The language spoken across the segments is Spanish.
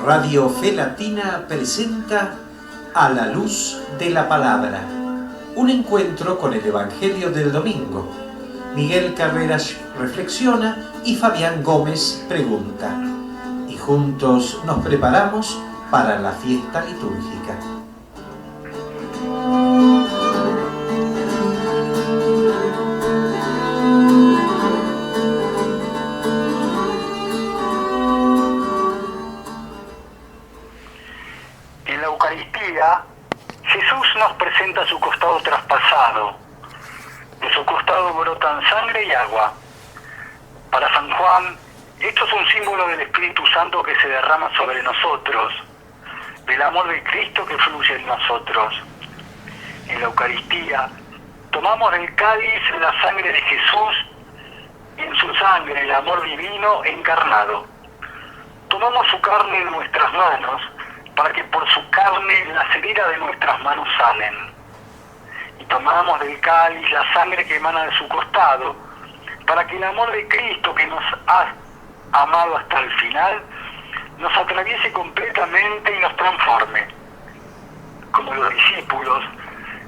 Radio Fe Latina presenta A la Luz de la Palabra, un encuentro con el Evangelio del domingo. Miguel Carreras reflexiona y Fabián Gómez pregunta. Y juntos nos preparamos para la fiesta litúrgica. En la Eucaristía, Jesús nos presenta su costado traspasado. De su costado brotan sangre y agua. Para San Juan, esto es un símbolo del Espíritu Santo que se derrama sobre nosotros, del amor de Cristo que fluye en nosotros. En la Eucaristía, tomamos del cáliz la sangre de Jesús y en su sangre el amor divino encarnado. Tomamos su carne en nuestras manos para que por su carne las heridas de nuestras manos sanen. Y tomamos del cáliz la sangre que emana de su costado, para que el amor de Cristo que nos ha amado hasta el final, nos atraviese completamente y nos transforme. Como los discípulos,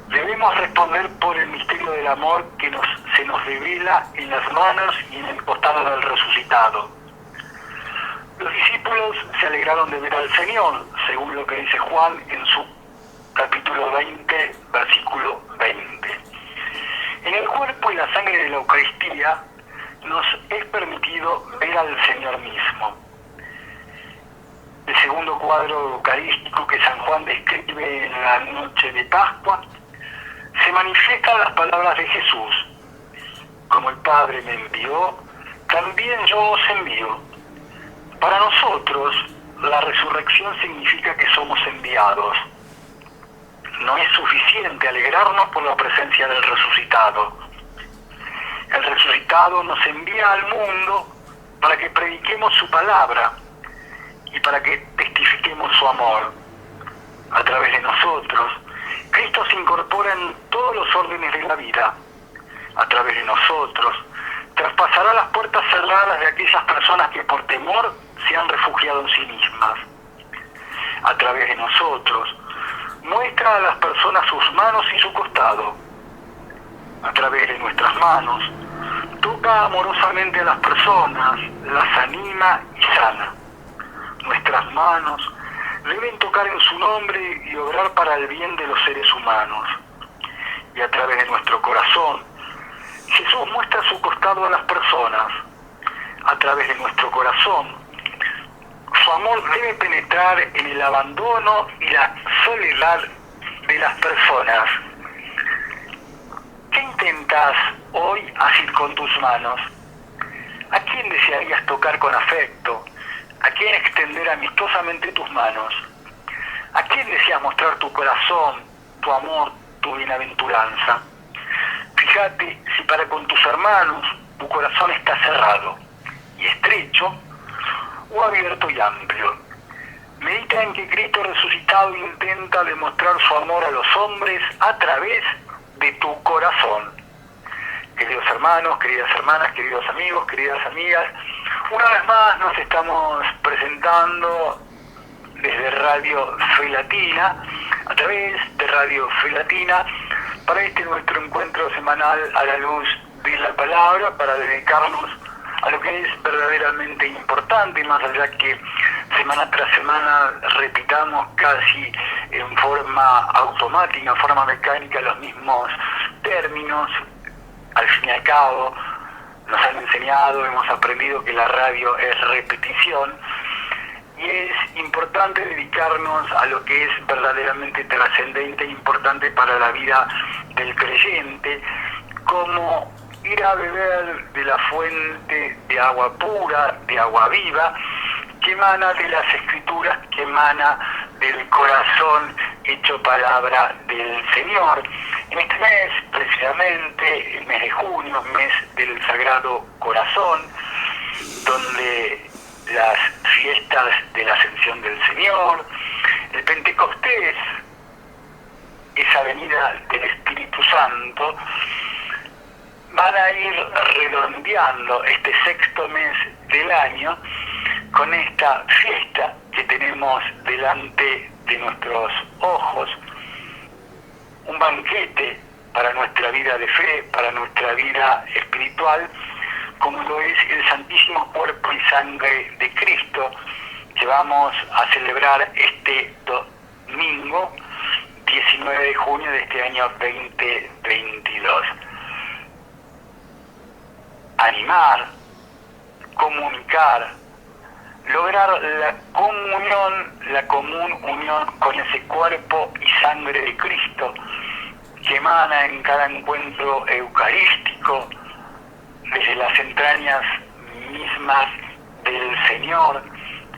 debemos responder por el misterio del amor que se nos revela en las manos y en el costado del resucitado. Los discípulos se alegraron de ver al Señor, según lo que dice Juan en su capítulo 20, versículo 20. En el cuerpo y la sangre de la Eucaristía nos es permitido ver al Señor mismo. El segundo cuadro eucarístico que San Juan describe en la noche de Pascua, se manifiestan las palabras de Jesús. Como el Padre me envió, también yo os envío. Para nosotros, la resurrección significa que somos enviados. No es suficiente alegrarnos por la presencia del resucitado. El resucitado nos envía al mundo para que prediquemos su palabra y para que testifiquemos su amor. A través de nosotros, Cristo se incorpora en todos los órdenes de la vida. A través de nosotros, traspasará las puertas cerradas de aquellas personas que por temor se han refugiado en sí mismas. A través de nosotros, muestra a las personas sus manos y su costado. A través de nuestras manos, toca amorosamente a las personas, las anima y sana. Nuestras manos deben tocar en su nombre y obrar para el bien de los seres humanos. Y a través de nuestro corazón, Jesús muestra su costado a las personas. A través de nuestro corazón, su amor debe penetrar en el abandono y la soledad de las personas. ¿Qué intentas hoy hacer con tus manos? ¿A quién desearías tocar con afecto? ¿A quién extender amistosamente tus manos? ¿A quién deseas mostrar tu corazón, tu amor, tu bienaventuranza? Fíjate si para con tus hermanos tu corazón está cerrado y estrecho, o abierto y amplio. Medita en que Cristo resucitado intenta demostrar su amor a los hombres a través de tu corazón. Queridos hermanos, queridas hermanas, queridos amigos, queridas amigas, una vez más nos estamos presentando desde Radio Fe Latina, a través de Radio Fe Latina, para este nuestro encuentro semanal a la luz de la palabra, para dedicarnos a lo que es verdaderamente importante, más allá que semana tras semana repitamos casi en forma automática, en forma mecánica los mismos términos. Al fin y al cabo nos han enseñado, hemos aprendido que la radio es repetición y es importante dedicarnos a lo que es verdaderamente trascendente e importante para la vida del creyente, como ir a beber de la fuente de agua pura, de agua viva, que emana de las Escrituras, que emana del corazón hecho palabra del Señor. En este mes, precisamente, el mes de junio, mes del Sagrado Corazón, donde las fiestas de la Ascensión del Señor, el Pentecostés, esa venida del Espíritu Santo, van a ir redondeando este sexto mes del año con esta fiesta que tenemos delante de nuestros ojos, un banquete para nuestra vida de fe, para nuestra vida espiritual, como lo es el Santísimo Cuerpo y Sangre de Cristo, que vamos a celebrar este domingo 19 de junio de este año 2022. Animar, comunicar, lograr la común unión con ese cuerpo y sangre de Cristo que emana en cada encuentro eucarístico desde las entrañas mismas del Señor,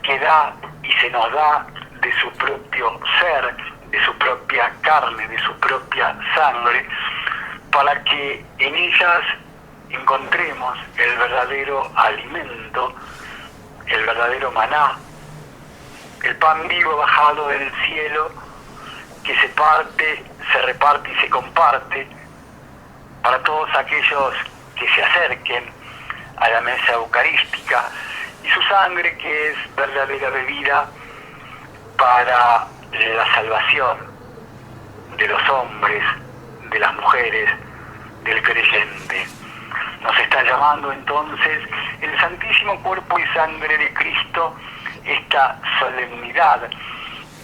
que da y se nos da de su propio ser, de su propia carne, de su propia sangre, para que en ellas encontremos el verdadero alimento, el verdadero maná, el pan vivo bajado del cielo, que se parte, se reparte y se comparte para todos aquellos que se acerquen a la mesa eucarística, y su sangre, que es verdadera bebida para la salvación de los hombres, de las mujeres, del creyente. Nos está llamando entonces el Santísimo Cuerpo y Sangre de Cristo, esta solemnidad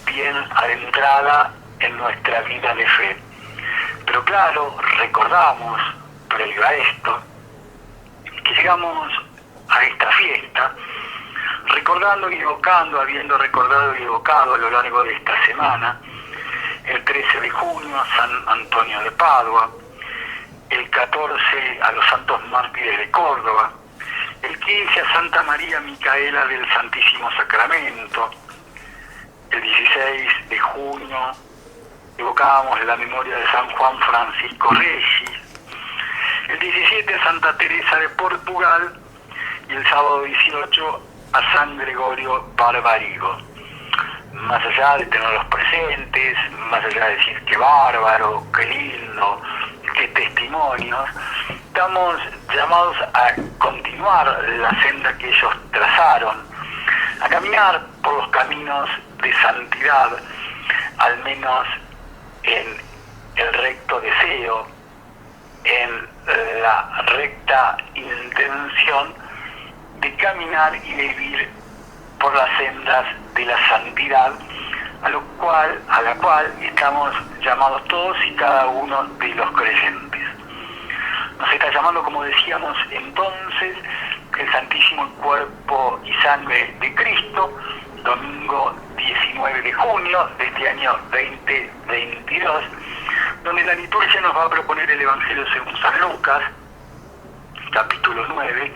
bien adentrada en nuestra vida de fe. Pero claro, recordamos, previo a esto, que llegamos a esta fiesta recordando y evocando, habiendo recordado y evocado a lo largo de esta semana, el 13 de junio a San Antonio de Padua, el 14 a los Santos Mártires de Córdoba, el 15 a Santa María Micaela del Santísimo Sacramento, el 16 de junio evocábamos la memoria de San Juan Francisco Regis, el 17 a Santa Teresa de Portugal y el sábado 18 a San Gregorio Barbarigo. Más allá de tenerlos presentes, más allá de decir qué bárbaro, qué lindo, qué testimonios, estamos llamados a continuar la senda que ellos trazaron, a caminar por los caminos de santidad, al menos en el recto deseo, en la recta intención de caminar y vivir por las sendas de la santidad, a la cual estamos llamados todos y cada uno de los creyentes. Nos está llamando, como decíamos entonces, el Santísimo Cuerpo y Sangre de Cristo, domingo 19 de junio de este año 2022, donde la liturgia nos va a proponer el Evangelio según San Lucas, capítulo 9,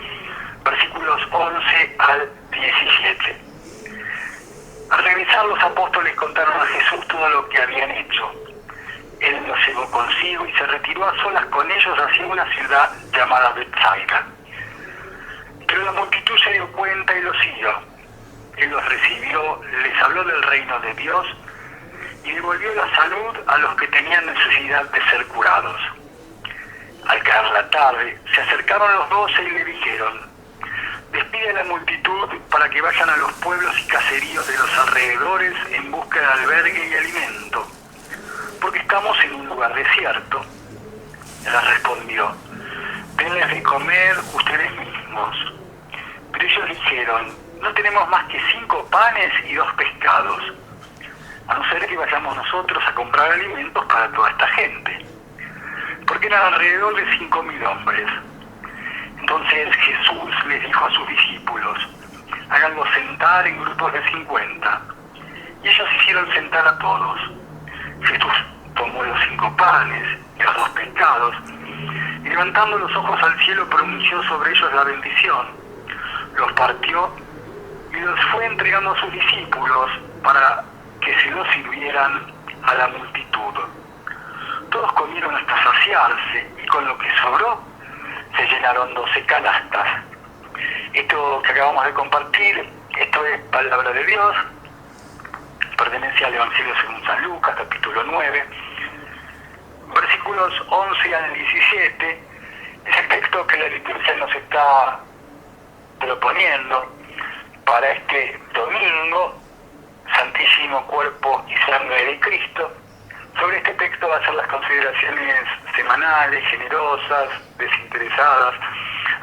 versículos 11 al 17. Al regresar, los apóstoles contaron a Jesús todo lo que habían hecho. Él los llevó consigo y se retiró a solas con ellos hacia una ciudad llamada Betsaida. Pero la multitud se dio cuenta y los siguió. Él los recibió, les habló del reino de Dios y devolvió la salud a los que tenían necesidad de ser curados. Al caer la tarde, se acercaron los 12 y le dijeron: despide a la multitud para que vayan a los pueblos y caseríos de los alrededores en busca de albergue y alimento, porque estamos en un lugar desierto. Él les respondió: denles de comer ustedes mismos. Pero ellos dijeron: no tenemos más que 5 panes y 2 pescados, a no ser que vayamos nosotros a comprar alimentos para toda esta gente, porque eran alrededor de 5.000 hombres. Entonces Jesús les dijo a sus discípulos: háganlos sentar en grupos de 50. Y ellos hicieron sentar a todos. Jesús tomó los 5 panes y los 2 pescados, y levantando los ojos al cielo pronunció sobre ellos la bendición, los partió y los fue entregando a sus discípulos para que se los sirvieran a la multitud. Todos comieron hasta saciarse, y con lo que sobró se llenaron 12 canastas. Esto que acabamos de compartir, esto es palabra de Dios, pertenece al Evangelio según San Lucas, capítulo 9, versículos 11 al 17, es el texto que la liturgia nos está proponiendo para este domingo Santísimo Cuerpo y Sangre de Cristo. Sobre este texto va a ser las consideraciones semanales, generosas, desinteresadas,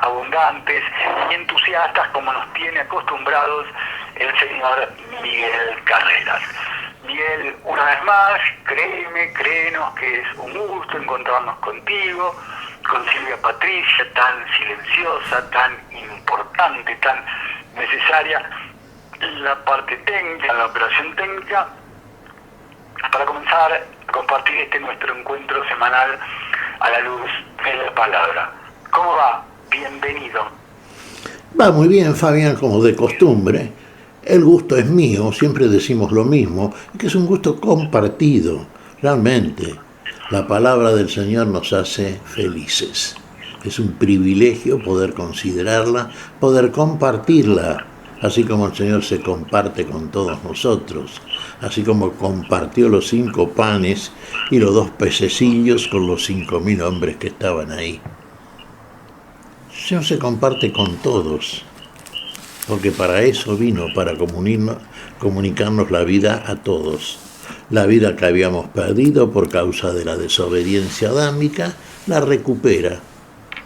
abundantes y entusiastas, como nos tiene acostumbrados el señor Miguel Carreras. Miguel, una vez más, créenos que es un gusto encontrarnos contigo, con Silvia Patricia, tan silenciosa, tan importante, tan necesaria en la parte técnica, en la operación técnica, para comenzar a compartir nuestro encuentro semanal a la luz de la palabra. ¿Cómo va? Bienvenido. Va muy bien, Fabián, como de costumbre. El gusto es mío, siempre decimos lo mismo, que es un gusto compartido. Realmente, la palabra del Señor nos hace felices. Es un privilegio poder considerarla, poder compartirla, así como el Señor se comparte con todos nosotros, así como compartió los 5 panes y los 2 pececillos con los 5.000 hombres que estaban ahí. El Señor se comparte con todos, porque para eso vino, para comunicarnos la vida a todos. La vida que habíamos perdido por causa de la desobediencia adámica, la recupera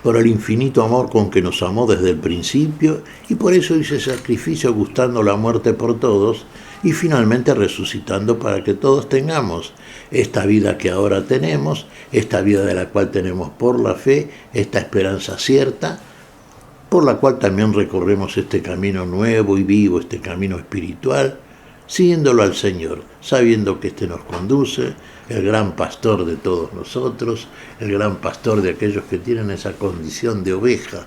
por el infinito amor con que nos amó desde el principio, y por eso hizo sacrificio gustando la muerte por todos, y finalmente resucitando para que todos tengamos esta vida que ahora tenemos, esta vida de la cual tenemos por la fe, esta esperanza cierta, por la cual también recorremos este camino nuevo y vivo, este camino espiritual, siguiéndolo al Señor, sabiendo que nos conduce, el gran pastor de todos nosotros, el gran pastor de aquellos que tienen esa condición de oveja,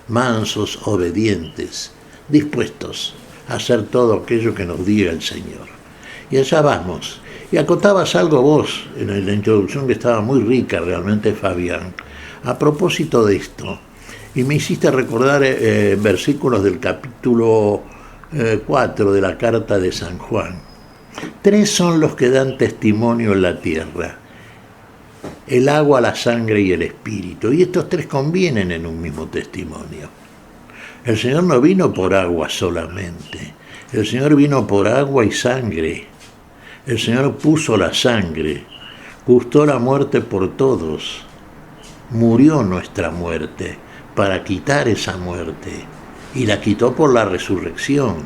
mansos, obedientes, dispuestos a hacer todo aquello que nos diga el Señor. Y allá vamos. Y acotabas algo vos en la introducción que estaba muy rica realmente, Fabián, a propósito de esto. Y me hiciste recordar versículos del capítulo 4 de la carta de San Juan. 3 son los que dan testimonio en la tierra: el agua, la sangre y el espíritu. Y estos 3 convienen en un mismo testimonio. El Señor no vino por agua solamente. El Señor vino por agua y sangre. El Señor puso la sangre, gustó la muerte por todos, murió nuestra muerte para quitar esa muerte, y la quitó por la resurrección,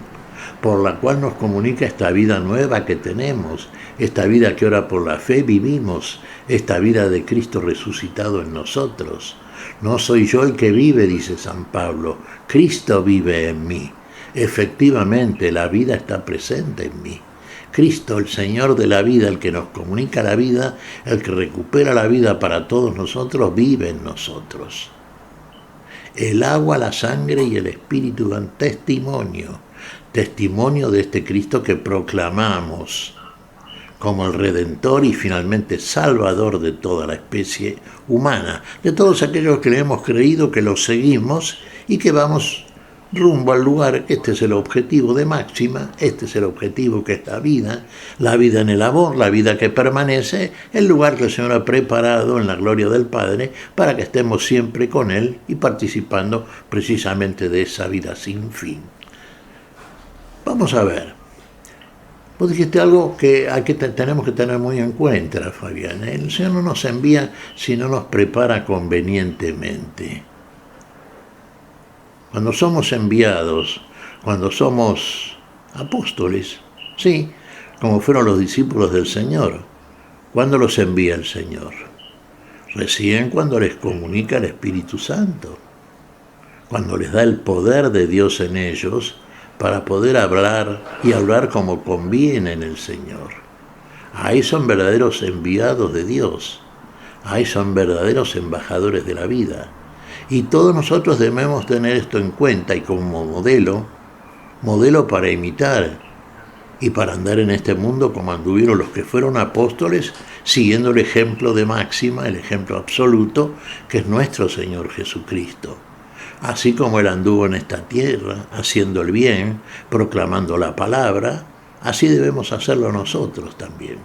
por la cual nos comunica esta vida nueva que tenemos, esta vida que ahora por la fe vivimos, esta vida de Cristo resucitado en nosotros. No soy yo el que vive, dice San Pablo, Cristo vive en mí. Efectivamente, la vida está presente en mí. Cristo, el Señor de la vida, el que nos comunica la vida, el que recupera la vida para todos nosotros, vive en nosotros. El agua, la sangre y el espíritu dan testimonio de este Cristo que proclamamos como el Redentor y finalmente Salvador de toda la especie humana, de todos aquellos que le hemos creído, que lo seguimos y que vamos rumbo al lugar. Este es el objetivo de máxima, este es el objetivo que es la vida en el amor, la vida que permanece, el lugar que el Señor ha preparado en la gloria del Padre para que estemos siempre con Él y participando precisamente de esa vida sin fin. Vamos a ver. Vos dijiste algo que tenemos que tener muy en cuenta, Fabián. El Señor no nos envía si no nos prepara convenientemente. Cuando somos enviados, cuando somos apóstoles, sí, como fueron los discípulos del Señor, ¿cuándo los envía el Señor? Recién cuando les comunica el Espíritu Santo, cuando les da el poder de Dios en ellos para poder hablar y hablar como conviene en el Señor. Ahí son verdaderos enviados de Dios, ahí son verdaderos embajadores de la vida. Y todos nosotros debemos tener esto en cuenta y como modelo para imitar y para andar en este mundo como anduvieron los que fueron apóstoles, siguiendo el ejemplo de máxima, el ejemplo absoluto, que es nuestro Señor Jesucristo. Así como Él anduvo en esta tierra, haciendo el bien, proclamando la palabra, así debemos hacerlo nosotros también.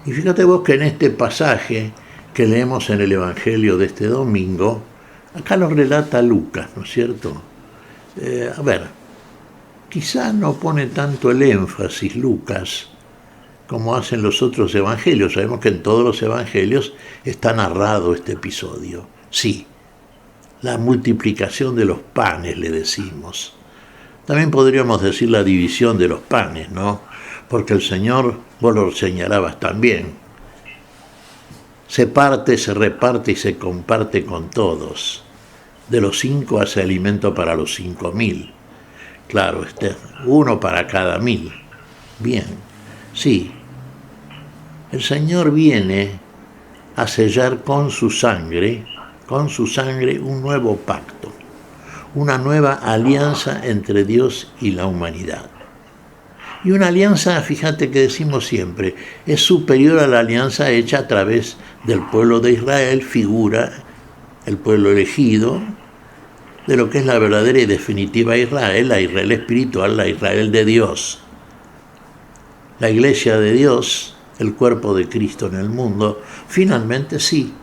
Y fíjate vos que en este pasaje que leemos en el Evangelio de este domingo, acá lo relata Lucas, ¿no es cierto? Quizá no pone tanto el énfasis Lucas como hacen los otros evangelios. Sabemos que en todos los evangelios está narrado este episodio. Sí, la multiplicación de los panes, le decimos. También podríamos decir la división de los panes, ¿no? Porque el Señor, vos lo señalabas también, se parte, se reparte y se comparte con todos. De los 5 hace alimento para los 5.000. Claro, uno para cada 1.000. Bien, sí. El Señor viene a sellar con su sangre un nuevo pacto, una nueva alianza entre Dios y la humanidad. Y una alianza, fíjate que decimos siempre, es superior a la alianza hecha a través del pueblo de Israel, figura el pueblo elegido, de lo que es la verdadera y definitiva Israel, la Israel espiritual, la Israel de Dios. La iglesia de Dios, el cuerpo de Cristo en el mundo, finalmente sí,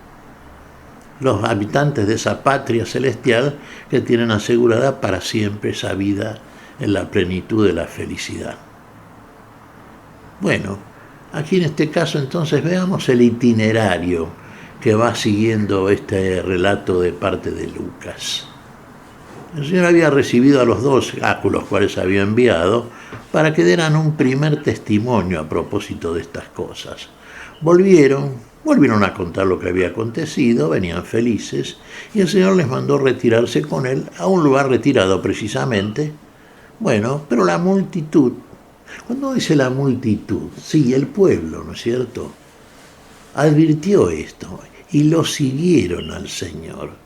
los habitantes de esa patria celestial que tienen asegurada para siempre esa vida en la plenitud de la felicidad. Bueno, aquí en este caso entonces veamos el itinerario que va siguiendo este relato de parte de Lucas. El Señor había recibido a los 12 a los cuales había enviado para que dieran un primer testimonio a propósito de estas cosas. Volvieron a contar lo que había acontecido, venían felices, y el Señor les mandó retirarse con él a un lugar retirado precisamente. Bueno, pero la multitud, cuando dice la multitud, sí, el pueblo, ¿no es cierto?, advirtió esto y lo siguieron al Señor.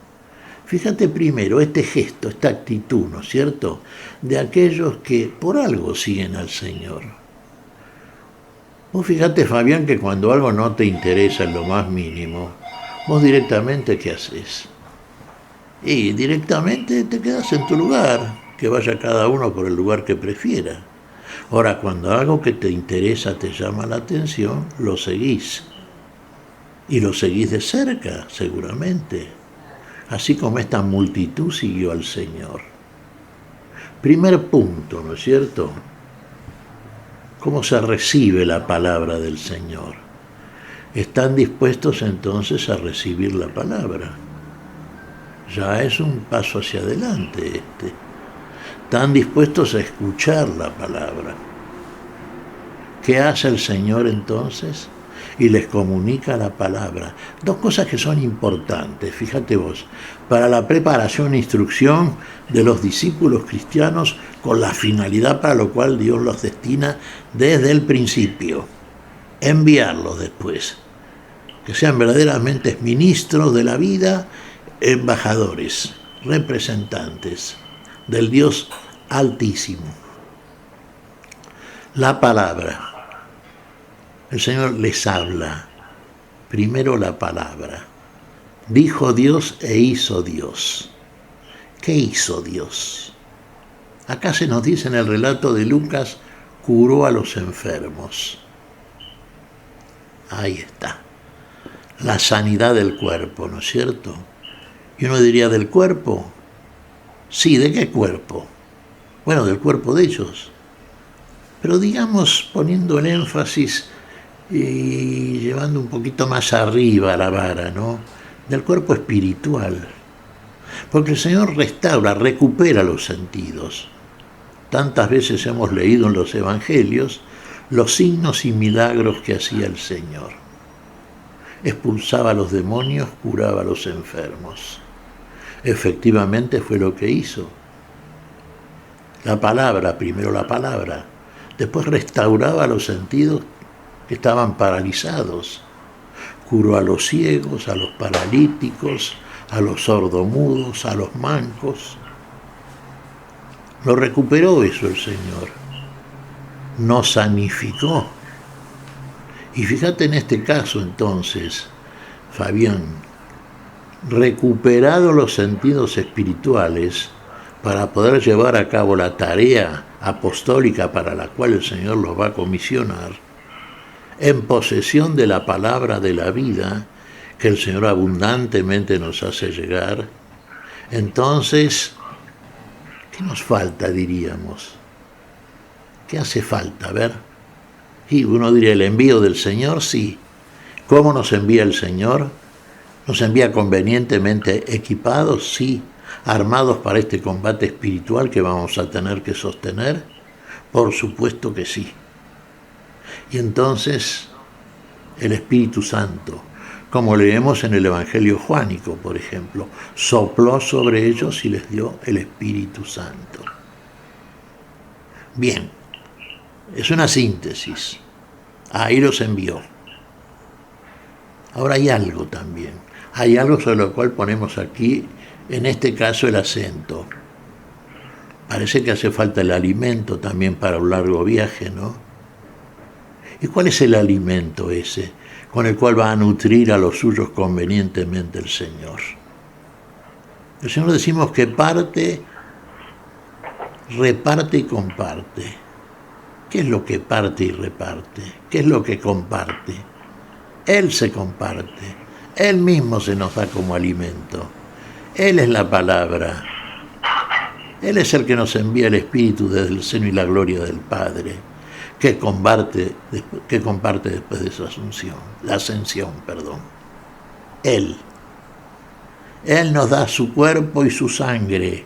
Fíjate primero este gesto, esta actitud, ¿no es cierto?, de aquellos que por algo siguen al Señor. Vos fíjate, Fabián, que cuando algo no te interesa en lo más mínimo, vos directamente, ¿qué haces? Y directamente te quedás en tu lugar, que vaya cada uno por el lugar que prefiera. Ahora, cuando algo que te interesa te llama la atención, lo seguís. Y lo seguís de cerca, seguramente. Así como esta multitud siguió al Señor. Primer punto, ¿no es cierto? ¿Cómo se recibe la palabra del Señor? ¿Están dispuestos entonces a recibir la palabra? Ya es un paso hacia adelante este. ¿Están dispuestos a escuchar la palabra? ¿Qué hace el Señor entonces? Y les comunica la palabra. Dos cosas que son importantes, fíjate vos, para la preparación e instrucción de los discípulos cristianos con la finalidad para lo cual Dios los destina desde el principio. Enviarlos después. Que sean verdaderamente ministros de la vida, embajadores, representantes del Dios Altísimo. La palabra. El Señor les habla, primero la palabra. Dijo Dios e hizo Dios. ¿Qué hizo Dios? Acá se nos dice en el relato de Lucas, curó a los enfermos. Ahí está. La sanidad del cuerpo, ¿no es cierto? Y uno diría, ¿del cuerpo? Sí, ¿de qué cuerpo? Bueno, del cuerpo de ellos. Pero digamos, poniendo el énfasis y llevando un poquito más arriba la vara, ¿no?, del cuerpo espiritual. Porque el Señor restaura, recupera los sentidos. Tantas veces hemos leído en los evangelios los signos y milagros que hacía el Señor. Expulsaba a los demonios, curaba a los enfermos. Efectivamente fue lo que hizo. La palabra, primero la palabra, después restauraba los sentidos que estaban paralizados. Curó a los ciegos, a los paralíticos, a los sordomudos, a los mancos. Lo recuperó eso el Señor. Nos sanificó. Y fíjate en este caso entonces, Fabián, recuperado los sentidos espirituales para poder llevar a cabo la tarea apostólica para la cual el Señor los va a comisionar, en posesión de la palabra de la vida que el Señor abundantemente nos hace llegar, entonces, ¿qué nos falta, diríamos? ¿Qué hace falta? A ver. Y uno diría, el envío del Señor, sí. ¿Cómo nos envía el Señor? ¿Nos envía convenientemente equipados? Sí. ¿Armados para este combate espiritual que vamos a tener que sostener? Por supuesto que sí. Y entonces, el Espíritu Santo, como leemos en el Evangelio juánico, por ejemplo, sopló sobre ellos y les dio el Espíritu Santo. Bien, es una síntesis. Ahí los envió. Ahora hay algo también. Hay algo sobre lo cual ponemos aquí, en este caso, el acento. Parece que hace falta el alimento también para un largo viaje, ¿no? ¿Y cuál es el alimento ese con el cual va a nutrir a los suyos convenientemente el Señor? El Señor decimos que parte, reparte y comparte. ¿Qué es lo que parte y reparte? ¿Qué es lo que comparte? Él se comparte. Él mismo se nos da como alimento. Él es la palabra. Él es el que nos envía el Espíritu desde el seno y la gloria del Padre, que comparte después de su ascensión, la ascensión, perdón. Él nos da su cuerpo y su sangre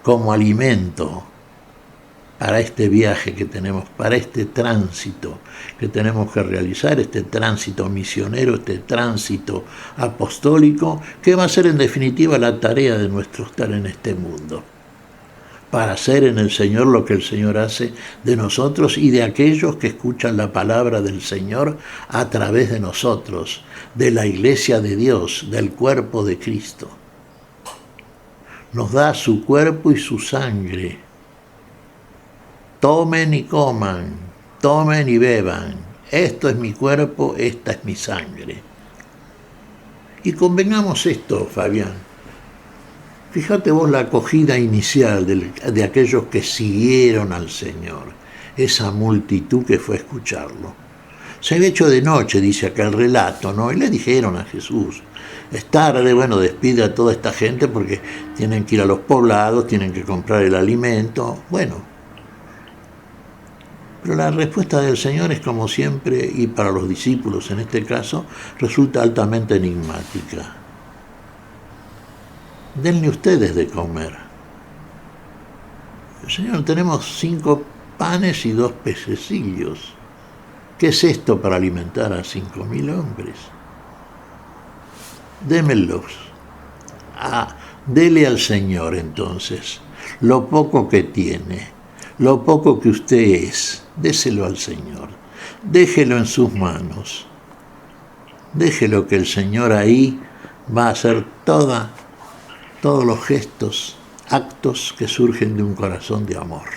como alimento para este viaje que tenemos, para este tránsito que tenemos que realizar, este tránsito misionero, este tránsito apostólico, que va a ser en definitiva la tarea de nuestro estar en este mundo, para hacer en el Señor lo que el Señor hace de nosotros y de aquellos que escuchan la palabra del Señor a través de nosotros, de la Iglesia de Dios, del cuerpo de Cristo. Nos da su cuerpo y su sangre. Tomen y coman, tomen y beban. Esto es mi cuerpo, esta es mi sangre. Y convengamos esto, Fabián. Fíjate vos la acogida inicial de aquellos que siguieron al Señor, esa multitud que fue a escucharlo. Se había hecho de noche, dice acá el relato, ¿no? Y le dijeron a Jesús, es tarde, bueno, despide a toda esta gente porque tienen que ir a los poblados, tienen que comprar el alimento, bueno. Pero la respuesta del Señor es como siempre, y para los discípulos en este caso, resulta altamente enigmática. Denle ustedes de comer. Señor, tenemos 5 panes y 2 pececillos. ¿Qué es esto para alimentar a 5.000 hombres? Démelos. Dele al Señor entonces lo poco que tiene, lo poco que usted es, déselo al Señor. Déjelo en sus manos. Déjelo que el Señor ahí va a hacer todos los gestos, actos que surgen de un corazón de amor.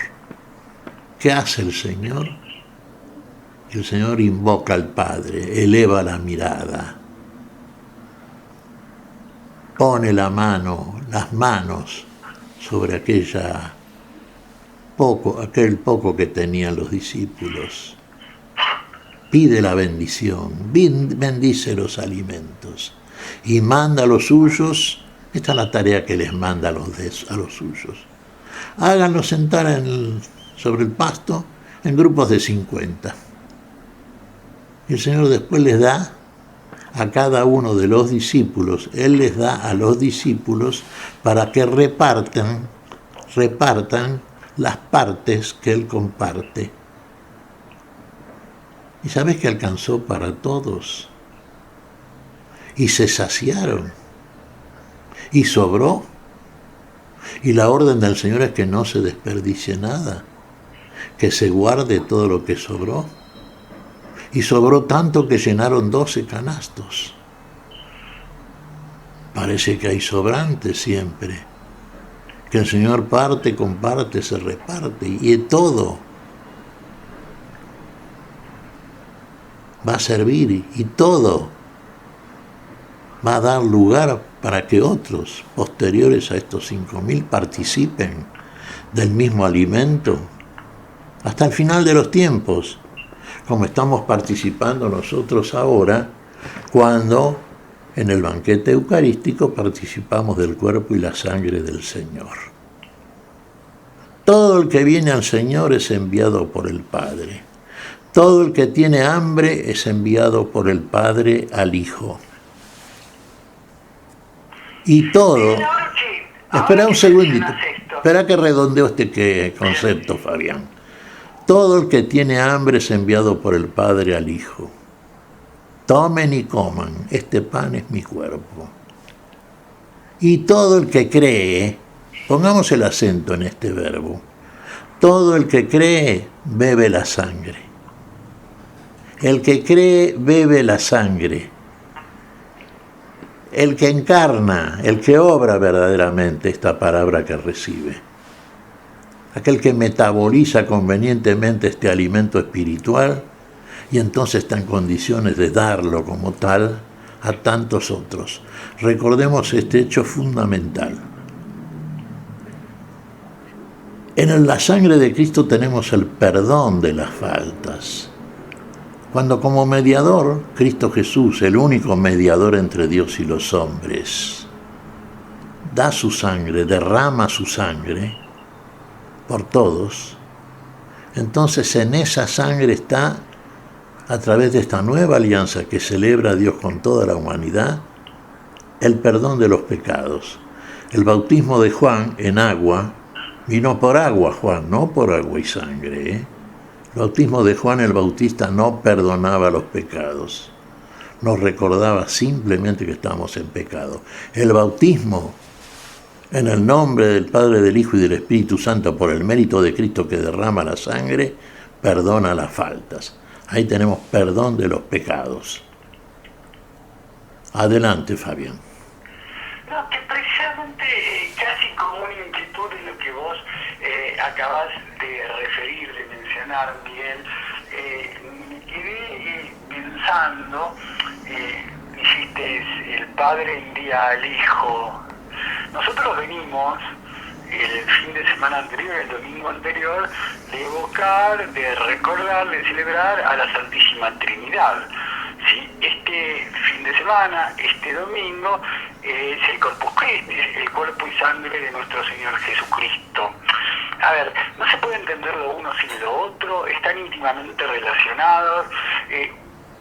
¿Qué hace el Señor? El Señor invoca al Padre, eleva la mirada, pone las manos sobre aquel poco que tenían los discípulos. Pide la bendición, bendice los alimentos y manda a los suyos. Esta es la tarea que les manda a los suyos. Háganlos sentar sobre el pasto en grupos de 50. Y el Señor después les da a cada uno de los discípulos, Él les da a los discípulos para que repartan las partes que Él comparte. ¿Y sabes que alcanzó para todos? Y se saciaron. Y sobró. Y la orden del Señor es que no se desperdicie nada, que se guarde todo lo que sobró. Y sobró tanto que llenaron 12 canastos. Parece que hay sobrantes siempre, que el Señor parte, comparte, se reparte, y todo va a servir, y todo va a dar lugar para que otros posteriores a estos 5.000 participen del mismo alimento hasta el final de los tiempos, como estamos participando nosotros ahora, cuando en el banquete eucarístico participamos del cuerpo y la sangre del Señor. Todo el que viene al Señor es enviado por el Padre. Todo el que tiene hambre es enviado por el Padre al Hijo. Y todo... Espera un segundito. Espera que redondeo este concepto, Fabián. Todo el que tiene hambre es enviado por el Padre al Hijo. Tomen y coman, este pan es mi cuerpo. Y todo el que cree, pongamos el acento en este verbo, todo el que cree bebe la sangre. El que cree bebe la sangre. El que encarna, el que obra verdaderamente esta palabra que recibe. Aquel que metaboliza convenientemente este alimento espiritual y entonces está en condiciones de darlo como tal a tantos otros. Recordemos este hecho fundamental. En la sangre de Cristo tenemos el perdón de las faltas. Cuando como mediador, Cristo Jesús, el único mediador entre Dios y los hombres, da su sangre, derrama su sangre por todos, entonces en esa sangre está, a través de esta nueva alianza que celebra Dios con toda la humanidad, el perdón de los pecados. El bautismo de Juan en agua vino por agua, Juan, no por agua y sangre. El bautismo de Juan el Bautista no perdonaba los pecados, nos recordaba simplemente que estábamos en pecado. El bautismo en el nombre del Padre, del Hijo y del Espíritu Santo, por el mérito de Cristo que derrama la sangre, perdona las faltas. Ahí tenemos perdón de los pecados. Adelante, Fabián. No, que precisamente casi como una inquietud en lo que vos acabas de referir, de mencionar, Miguel, me quedé pensando, dijiste, el Padre envía al Hijo. Nosotros venimos el fin de semana anterior, el domingo anterior, de evocar, de recordar, de celebrar a la Santísima Trinidad. ¿Sí? Este fin de semana, este domingo, es el Corpus Christi, el cuerpo y sangre de nuestro Señor Jesucristo. A ver, no se puede entender lo uno sin lo otro, están íntimamente relacionados,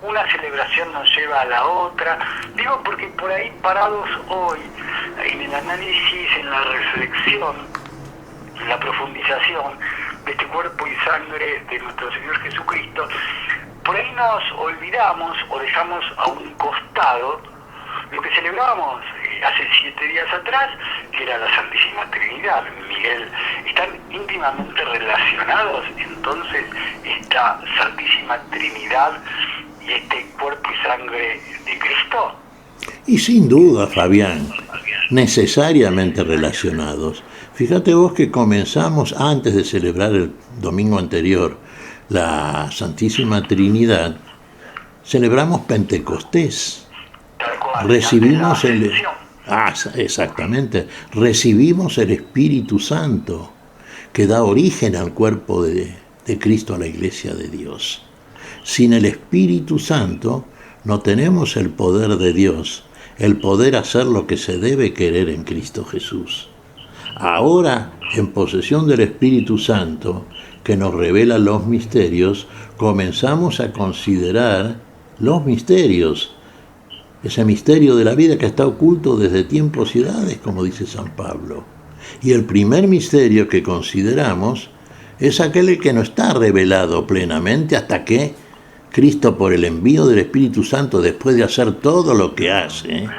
una celebración nos lleva a la otra. Digo porque por ahí parados hoy, en el análisis, en la reflexión, en la profundización de este cuerpo y sangre de nuestro Señor Jesucristo, por ahí nos olvidamos o dejamos a un costado lo que celebrábamos hace 7 días atrás, que era la Santísima Trinidad. Miguel, ¿están íntimamente relacionados entonces esta Santísima Trinidad y este cuerpo y sangre de Cristo? Y sin duda, Fabián, necesariamente relacionados. Fíjate vos que comenzamos, antes de celebrar el domingo anterior, la Santísima Trinidad, celebramos Pentecostés. Recibimos recibimos el Espíritu Santo, que da origen al cuerpo de Cristo, a la Iglesia de Dios. Sin el Espíritu Santo no tenemos el poder de Dios, el poder hacer lo que se debe querer en Cristo Jesús. Ahora, en posesión del Espíritu Santo, que nos revela los misterios, comenzamos a considerar los misterios, ese misterio de la vida que está oculto desde tiempos y edades, como dice San Pablo. Y el primer misterio que consideramos es aquel que no está revelado plenamente hasta que Cristo, por el envío del Espíritu Santo, después de hacer todo lo que hace,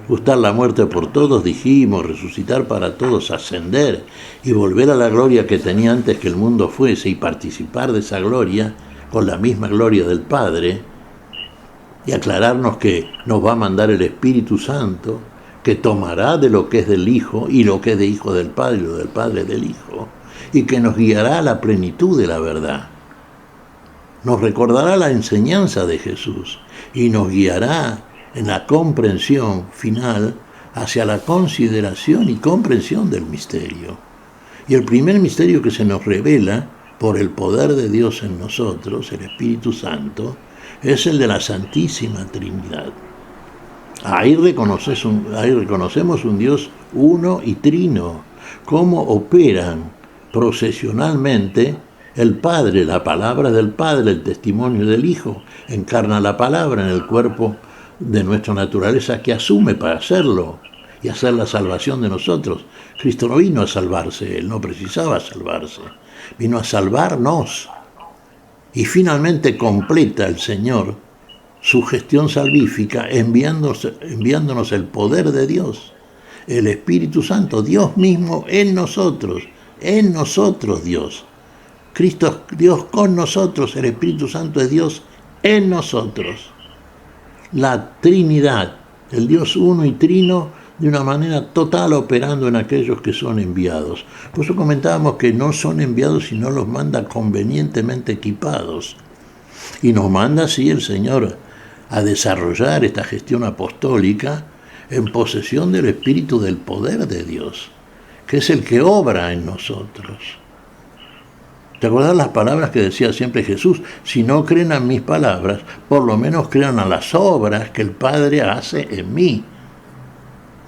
gustar la muerte por todos, dijimos, resucitar para todos, ascender y volver a la gloria que tenía antes que el mundo fuese y participar de esa gloria con la misma gloria del Padre, y aclararnos que nos va a mandar el Espíritu Santo, que tomará de lo que es del Hijo y lo que es de Hijo del Padre y lo del Padre del Hijo, y que nos guiará a la plenitud de la verdad. Nos recordará la enseñanza de Jesús y nos guiará en la comprensión final hacia la consideración y comprensión del misterio. Y el primer misterio que se nos revela por el poder de Dios en nosotros, el Espíritu Santo, es el de la Santísima Trinidad. Ahí reconocemos un Dios uno y trino, cómo operan procesionalmente, el Padre, la palabra del Padre, el testimonio del Hijo, encarna la palabra en el cuerpo de nuestra naturaleza que asume para hacerlo y hacer la salvación de nosotros. Cristo no vino a salvarse, Él no precisaba salvarse, vino a salvarnos. Y finalmente completa el Señor su gestión salvífica enviándonos el poder de Dios, el Espíritu Santo, Dios mismo en nosotros Dios. Cristo es Dios con nosotros, el Espíritu Santo es Dios en nosotros. La Trinidad, el Dios uno y trino, de una manera total operando en aquellos que son enviados. Por eso comentábamos que no son enviados sino los manda convenientemente equipados. Y nos manda así el Señor a desarrollar esta gestión apostólica en posesión del Espíritu del poder de Dios, que es el que obra en nosotros. ¿Te acordás las palabras que decía siempre Jesús? Si no creen a mis palabras, por lo menos crean a las obras que el Padre hace en mí.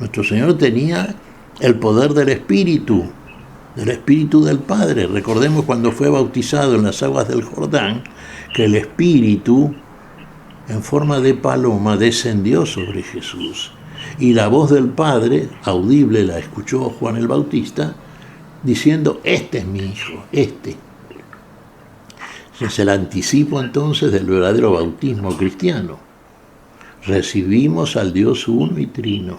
Nuestro Señor tenía el poder del Espíritu del Padre. Recordemos cuando fue bautizado en las aguas del Jordán, que el Espíritu, en forma de paloma, descendió sobre Jesús. Y la voz del Padre, audible, la escuchó Juan el Bautista, diciendo, este es mi Hijo, este. Es el anticipo entonces del verdadero bautismo cristiano. Recibimos al Dios uno y trino.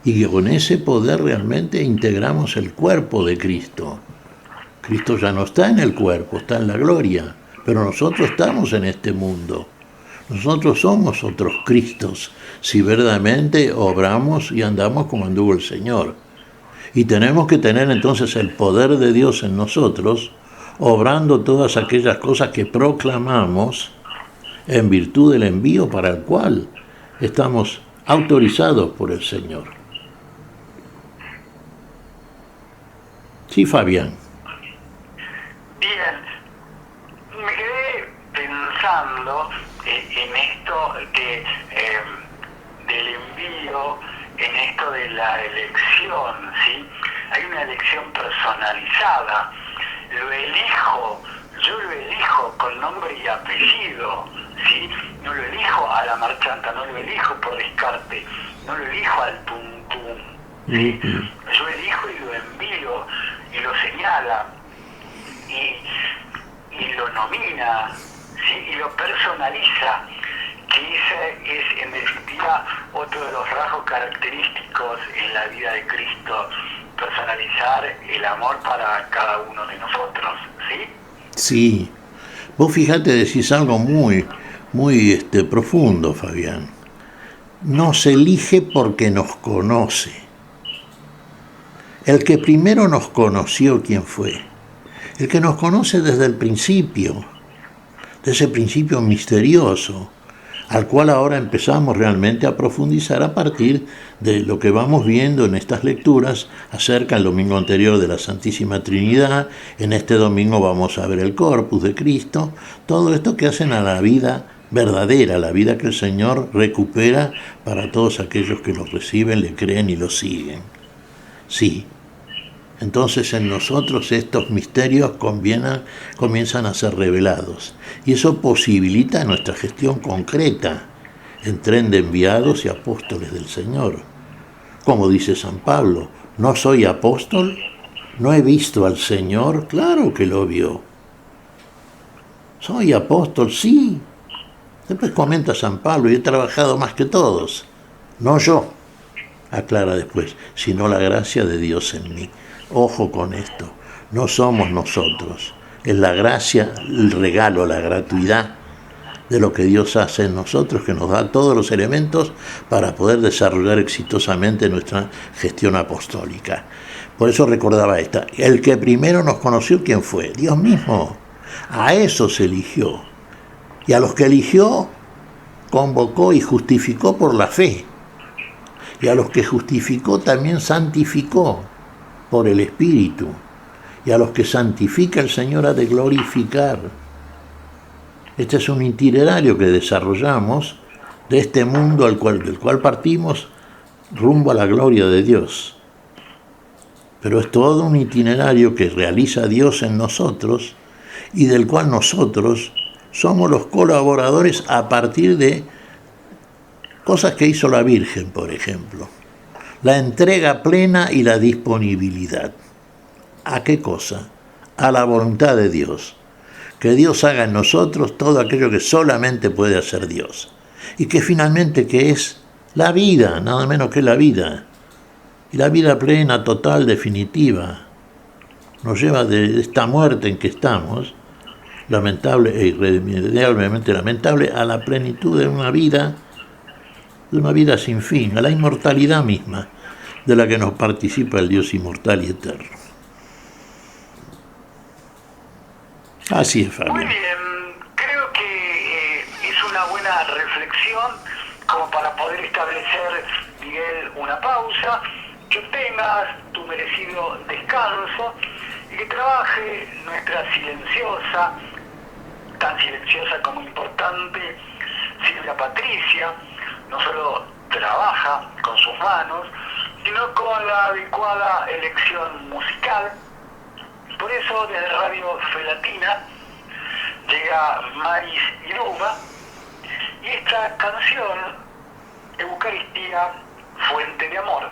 Y con ese poder realmente integramos el cuerpo de Cristo. Cristo ya no está en el cuerpo, está en la gloria, pero nosotros estamos en este mundo. Nosotros somos otros Cristos, si verdaderamente obramos y andamos como anduvo el Señor. Y tenemos que tener entonces el poder de Dios en nosotros, obrando todas aquellas cosas que proclamamos en virtud del envío para el cual estamos autorizados por el Señor. Sí, Fabián. Bien, me quedé pensando en esto del envío, en esto de la elección, ¿sí? Hay una elección personalizada. Yo lo elijo con nombre y apellido, ¿sí? No lo elijo a la marchanta, no lo elijo por descarte, no lo elijo al tum tum, ¿sí? Yo elijo y lo envío y lo señala y lo nomina, ¿sí? Y lo personaliza, que ese es en definitiva otro de los rasgos característicos en la vida de Cristo, personalizar el amor para cada uno de nosotros, ¿sí? Sí. Vos fíjate, decís algo muy profundo, Fabián. Nos elige porque nos conoce. El que primero nos conoció, ¿quién fue? El que nos conoce desde el principio, de ese principio misterioso, al cual ahora empezamos realmente a profundizar a partir de lo que vamos viendo en estas lecturas acerca del domingo anterior de la Santísima Trinidad. En este domingo vamos a ver el Corpus de Cristo, todo esto que hacen a la vida verdadera, la vida que el Señor recupera para todos aquellos que lo reciben, le creen y lo siguen. Sí. Entonces en nosotros estos misterios comienzan a ser revelados y eso posibilita nuestra gestión concreta en tren de enviados y apóstoles del Señor. Como dice San Pablo, ¿no soy apóstol? ¿No he visto al Señor? Claro que lo vio. ¿Soy apóstol? Sí. Después comenta San Pablo, y he trabajado más que todos. No yo, aclara después, sino la gracia de Dios en mí. Ojo con esto, no somos nosotros, es la gracia, el regalo, la gratuidad de lo que Dios hace en nosotros, que nos da todos los elementos para poder desarrollar exitosamente nuestra gestión apostólica. Por eso recordaba esta, el que primero nos conoció, ¿quién fue? Dios mismo, a esos eligió, y a los que eligió, convocó y justificó por la fe, y a los que justificó también santificó, por el Espíritu, y a los que santifica el Señor ha de glorificar. Este es un itinerario que desarrollamos de este mundo del cual partimos rumbo a la gloria de Dios. pero es todo un itinerario que realiza Dios en nosotros y del cual nosotros somos los colaboradores a partir de cosas que hizo la Virgen, por ejemplo. La entrega plena y la disponibilidad. ¿A qué cosa? A la voluntad de Dios. Que Dios haga en nosotros todo aquello que solamente puede hacer Dios. Y que finalmente que es la vida, nada menos que la vida. Y la vida plena, total, definitiva. Nos lleva de esta muerte en que estamos, lamentable e irremediablemente lamentable, a la plenitud de una vida sin fin, a la inmortalidad misma, de la que nos participa el Dios inmortal y eterno. Así es, Fabián. Muy bien, creo que es una buena reflexión como para poder establecer, Miguel, una pausa, que tengas tu merecido descanso y que trabaje nuestra silenciosa, tan silenciosa como importante, Silvia Patricia. No solo trabaja con sus manos, sino con la adecuada elección musical. Por eso desde Radio Fe Latina llega Maris Iruba y esta canción, Eucaristía, Fuente de Amor.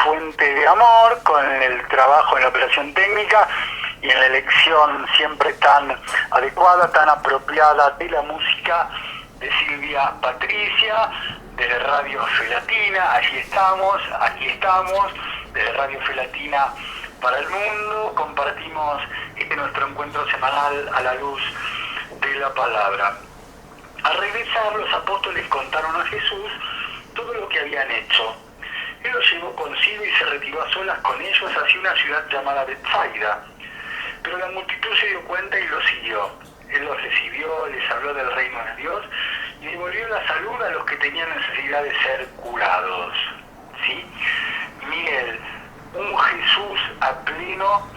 fuente de amor, con el trabajo en la operación técnica y en la elección siempre tan adecuada, tan apropiada de la música de Silvia Patricia, de Radio Felatina. Aquí estamos, de Radio Felatina para el mundo. Compartimos nuestro encuentro semanal a la luz de la palabra. Al regresar, los apóstoles contaron a Jesús todo lo que habían hecho. Él los llevó consigo y se retiró a solas con ellos hacia una ciudad llamada Betsaida. Pero la multitud se dio cuenta y los siguió. Él los recibió, les habló del reino de Dios y devolvió la salud a los que tenían necesidad de ser curados. ¿Sí? Miguel, un Jesús a pleno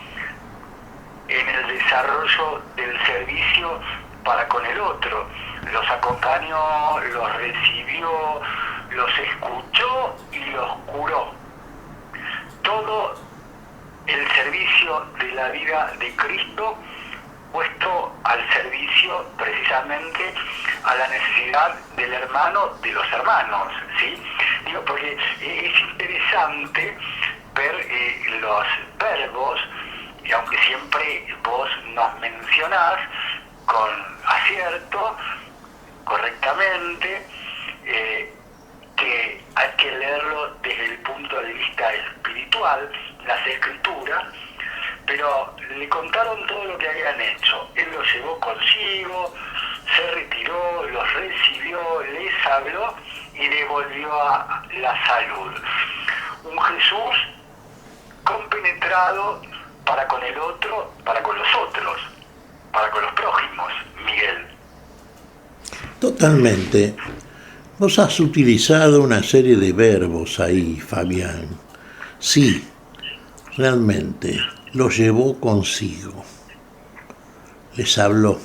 en el desarrollo del servicio para con el otro. Los acompañó, los recibió, los escuchó y los curó. Todo el servicio de la vida de Cristo puesto al servicio precisamente a la necesidad del hermano, de los hermanos, ¿sí? Digo, porque es interesante ver los verbos, y aunque siempre vos nos mencionás con acierto, correctamente, que hay que leerlo desde el punto de vista espiritual, las escrituras, pero le contaron todo lo que habían hecho. Él los llevó consigo, se retiró, los recibió, les habló y devolvió la salud. Un Jesús compenetrado para con el otro, para con los otros, para con los prójimos, Miguel. Totalmente. Vos has utilizado una serie de verbos ahí, Fabián. Sí, realmente, los llevó consigo. Les habló,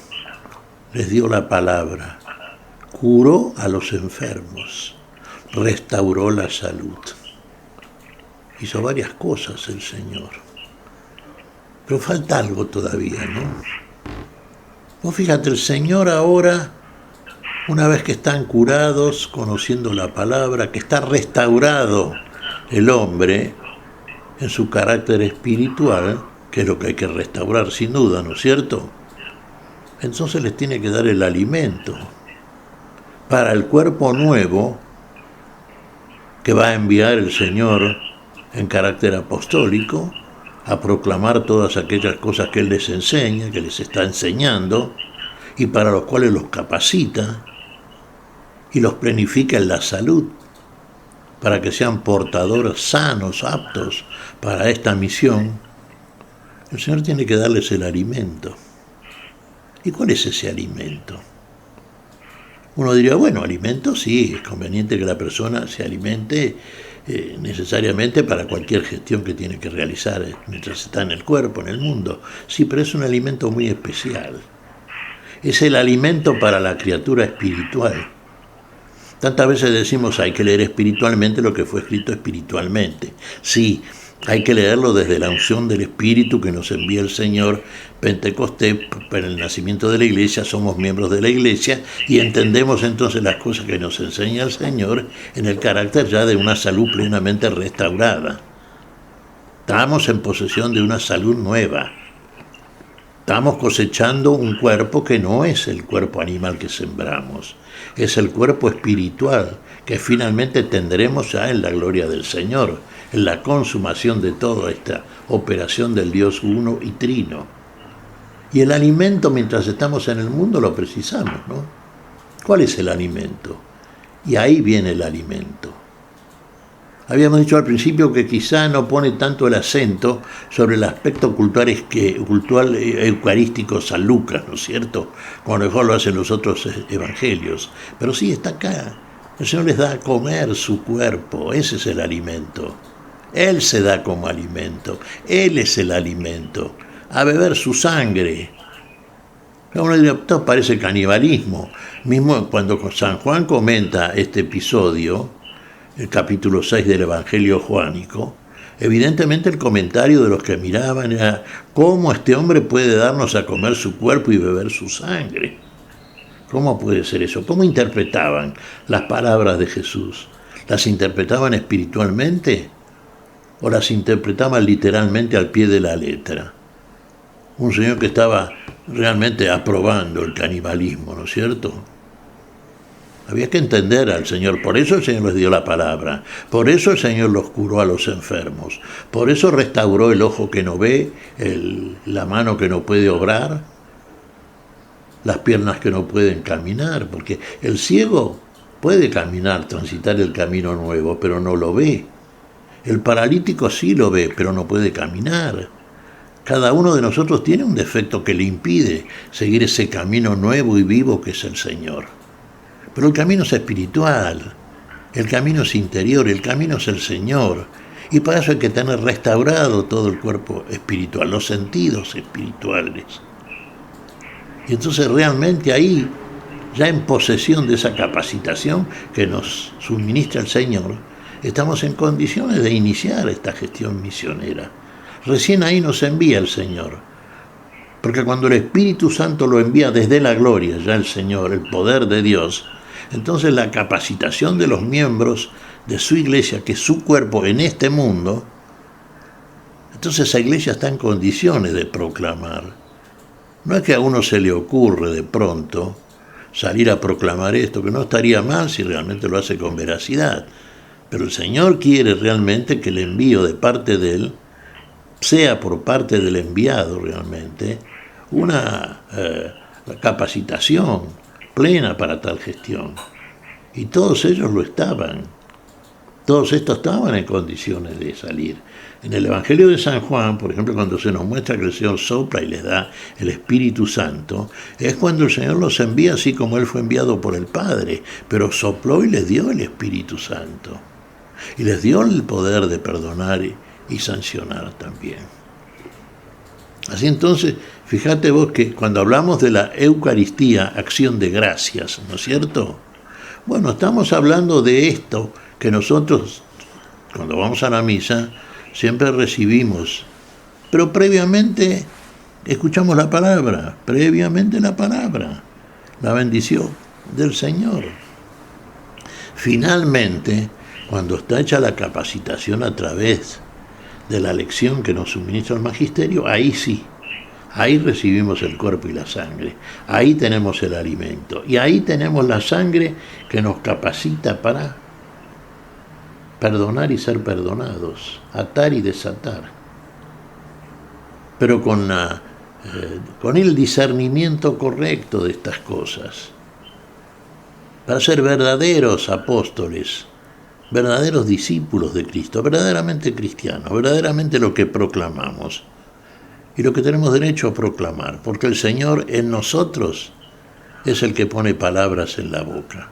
les dio la palabra, curó a los enfermos, restauró la salud. Hizo varias cosas el Señor. Pero falta algo todavía, ¿no? Vos fíjate, el Señor ahora, una vez que están curados, conociendo la palabra, que está restaurado el hombre en su carácter espiritual, que es lo que hay que restaurar sin duda, ¿no es cierto? Entonces les tiene que dar el alimento para el cuerpo nuevo que va a enviar el Señor en carácter apostólico a proclamar todas aquellas cosas que Él les enseña, que les está enseñando, y para los cuales los capacita y los planifica en la salud, para que sean portadores sanos, aptos para esta misión. El Señor tiene que darles el alimento. ¿Y cuál es ese alimento? Uno diría, bueno, alimento sí, es conveniente que la persona se alimente necesariamente para cualquier gestión que tiene que realizar mientras está en el cuerpo, en el mundo. Sí, pero es un alimento muy especial. Es el alimento para la criatura espiritual. Tantas veces decimos hay que leer espiritualmente lo que fue escrito espiritualmente. Sí, hay que leerlo desde la unción del Espíritu que nos envía el Señor. Pentecostés, para el nacimiento de la Iglesia, somos miembros de la Iglesia y entendemos entonces las cosas que nos enseña el Señor en el carácter ya de una salud plenamente restaurada. Estamos en posesión de una salud nueva. Estamos cosechando un cuerpo que no es el cuerpo animal que sembramos, es el cuerpo espiritual que finalmente tendremos ya en la gloria del Señor, en la consumación de toda esta operación del Dios uno y trino. Y el alimento mientras estamos en el mundo lo precisamos, ¿no? ¿Cuál es el alimento? Y ahí viene el alimento. Habíamos dicho al principio que quizá no pone tanto el acento sobre el aspecto cultural eucarístico San Lucas, ¿no es cierto? Como mejor lo hacen los otros evangelios. Pero sí, está acá. El Señor les da a comer su cuerpo, ese es el alimento. Él se da como alimento, Él es el alimento. A beber su sangre. Uno diría, esto parece canibalismo. Mismo cuando San Juan comenta este episodio, el capítulo 6 del Evangelio Juánico, evidentemente el comentario de los que miraban era ¿cómo este hombre puede darnos a comer su cuerpo y beber su sangre? ¿Cómo puede ser eso? ¿Cómo interpretaban las palabras de Jesús? ¿Las interpretaban espiritualmente o las interpretaban literalmente al pie de la letra. Un señor que estaba realmente aprobando el canibalismo, ¿no es cierto? Había que entender al Señor, por eso el Señor les dio la palabra, por eso el Señor los curó a los enfermos, por eso restauró el ojo que no ve, la mano que no puede obrar, las piernas que no pueden caminar, porque el ciego puede caminar, transitar el camino nuevo, pero no lo ve. El paralítico sí lo ve, pero no puede caminar. Cada uno de nosotros tiene un defecto que le impide seguir ese camino nuevo y vivo que es el Señor. Pero el camino es espiritual, el camino es interior, el camino es el Señor. Y para eso hay que tener restaurado todo el cuerpo espiritual, los sentidos espirituales. Y entonces realmente ahí, ya en posesión de esa capacitación que nos suministra el Señor, estamos en condiciones de iniciar esta gestión misionera. Recién ahí nos envía el Señor. Porque cuando el Espíritu Santo lo envía desde la gloria, ya el Señor, el poder de Dios, entonces la capacitación de los miembros de su iglesia, que es su cuerpo en este mundo, entonces esa iglesia está en condiciones de proclamar. No es que a uno se le ocurre de pronto salir a proclamar esto, que no estaría mal si realmente lo hace con veracidad, pero el Señor quiere realmente que el envío de parte de Él sea por parte del enviado realmente una capacitación plena para tal gestión. Y todos ellos lo estaban. Todos estos estaban en condiciones de salir. En el Evangelio de San Juan, por ejemplo, cuando se nos muestra que el Señor sopla y les da el Espíritu Santo, es cuando el Señor los envía así como Él fue enviado por el Padre, pero sopló y les dio el Espíritu Santo. Y les dio el poder de perdonar y sancionar también. Así entonces, fíjate vos que cuando hablamos de la Eucaristía, acción de gracias, ¿no es cierto? Bueno, estamos hablando de esto que nosotros, cuando vamos a la misa, siempre recibimos, pero previamente escuchamos la palabra, la bendición del Señor. Finalmente, cuando está hecha la capacitación a través de la lección que nos suministra el magisterio, ahí sí, ahí recibimos el cuerpo y la sangre, ahí tenemos el alimento, y ahí tenemos la sangre que nos capacita para perdonar y ser perdonados, atar y desatar, pero con el discernimiento correcto de estas cosas, para ser verdaderos apóstoles, verdaderos discípulos de Cristo, verdaderamente cristianos, verdaderamente lo que proclamamos y lo que tenemos derecho a proclamar, porque el Señor en nosotros es el que pone palabras en la boca.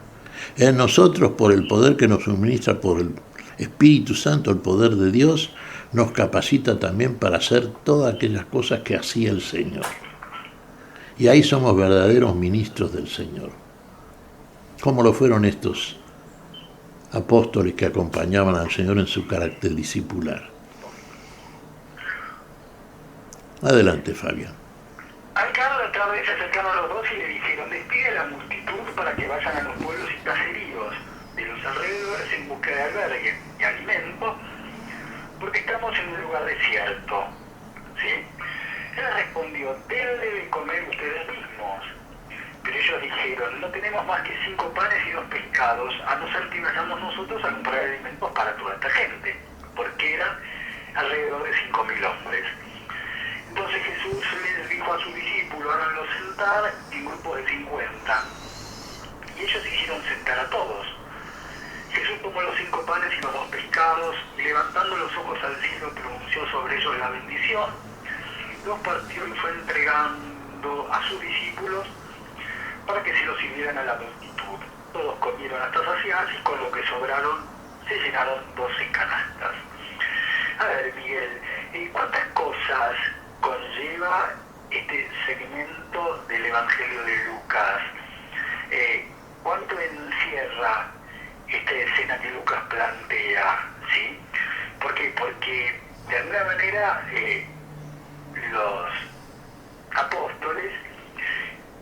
En nosotros, por el poder que nos suministra por el Espíritu Santo, el poder de Dios, nos capacita también para hacer todas aquellas cosas que hacía el Señor. Y ahí somos verdaderos ministros del Señor, como lo fueron estos apóstoles que acompañaban al Señor en su carácter discipular. Adelante, Fabián. Alcalde otra vez se acercaron los dos y le dijeron: despide a la multitud para que vayan a los pueblos y caseríos de los alrededores en busca de albergue y alimento, porque estamos en un lugar desierto. ¿Sí? Él respondió: denle de comer ustedes mismos. Pero ellos dijeron: no tenemos más que 5 panes y 2 pescados, a no ser que vayamos nosotros a comprar alimentos para toda esta gente, porque eran alrededor de 5.000 hombres. Entonces Jesús les dijo a sus discípulos: háganlos sentar en grupos de 50. Y ellos hicieron sentar a todos. Jesús tomó los 5 panes y los 2 pescados, y levantando los ojos al cielo pronunció sobre ellos la bendición, los partió y fue entregando a sus discípulos para que se los sirvieran a la multitud. Todos comieron hasta saciarse y con lo que sobraron se llenaron 12 canastas. A ver, Miguel, ¿cuántas cosas conlleva este segmento del Evangelio de Lucas? ¿Cuánto encierra esta escena que Lucas plantea? ¿Sí? ¿Por qué? Porque de alguna manera los apóstoles